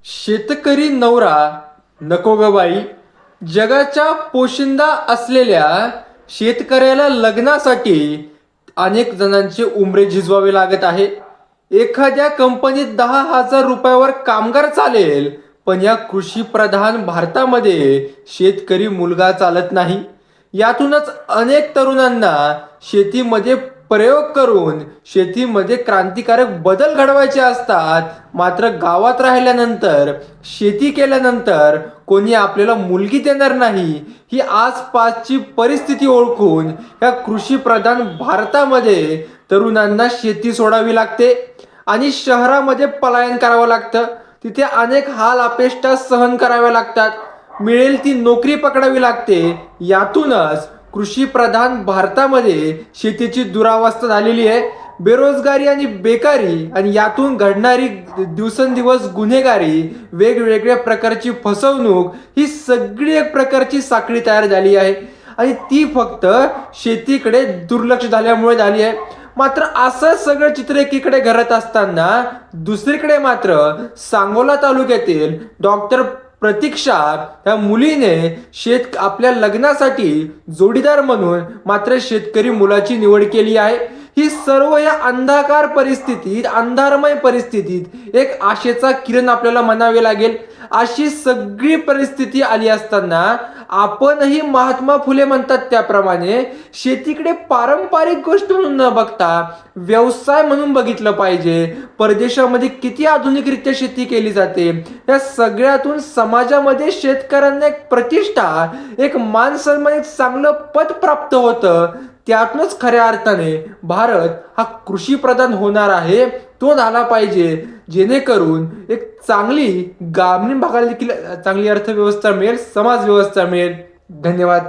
शेतकरी नवरा नको ग बाई. जगाच्या पोशिंदा असलेल्या शेतकऱ्याला लग्नासाठी अनेक जणांचे उमरे झिजवावे लागत आहे. एखाद्या कंपनीत 10,000 रुपयावर कामगार चालेल, पण या कृषी प्रधान भारतामध्ये शेतकरी मुलगा चालत नाही. यातूनच अनेक तरुणांना शेतीमध्ये प्रयोग करून शेतीमध्ये क्रांतिकारक बदल घडवायचे असतात. मात्र गावात राहिल्यानंतर, शेती केल्यानंतर कोणी आपल्याला मुलगी देणार नाही. ही आसपासची परिस्थिती ओळखून या कृषी प्रधान भारतामध्ये तरुणांना शेती सोडावी लागते आणि शहरामध्ये पलायन करावं लागतं. तिथे अनेक हाल अपेष्टा सहन कराव्या लागतात. मिळेल ती नोकरी पकडावी लागते. यातूनच कृषी प्रधान भारतामध्ये शेतीची दुरावस्था झालेली आहे. बेरोजगारी आणि बेकारी आणि यातून घडणारी दिवसेंदिवस गुन्हेगारी, वेगवेगळ्या प्रकारची फसवणूक, ही सगळी एक प्रकारची साखळी तयार झाली आहे आणि ती फक्त शेतीकडे दुर्लक्ष झाल्यामुळे झाली आहे. मात्र असं सगळं चित्र एकीकडे घडत असताना दुसरीकडे मात्र सांगोला तालुक्यातील डॉक्टर प्रतीक्षा त्या मुलीने आपल्या लग्नासाठी जोडीदार म्हणून मात्र शेतकरी मुलाची निवड केली आहे. ही सर्व या अंधकार परिस्थितीत, अंधारमय परिस्थितीत एक आशेचा किरण आपल्याला म्हणावे लागेल. अशी सगळी परिस्थिती आली असताना आपणही महात्मा फुले म्हणतात त्याप्रमाणे शेतीकडे पारंपरिक गोष्ट म्हणून न बघता व्यवसाय म्हणून बघितलं पाहिजे. परदेशामध्ये किती आधुनिकरित्या शेती केली जाते. या सगळ्यातून समाजामध्ये शेतकऱ्यांना एक प्रतिष्ठा, एक मान सन्मान, एक चांगलं पद प्राप्त होतं. त्यातूनच खऱ्या अर्थाने भारत हा कृषी प्रधान होणार आहे. तो झाला पाहिजे, जेणेकरून एक चांगली ग्रामीण भागाला देखील चांगली अर्थव्यवस्था मिळेल, समाज व्यवस्था मिळेल. धन्यवाद.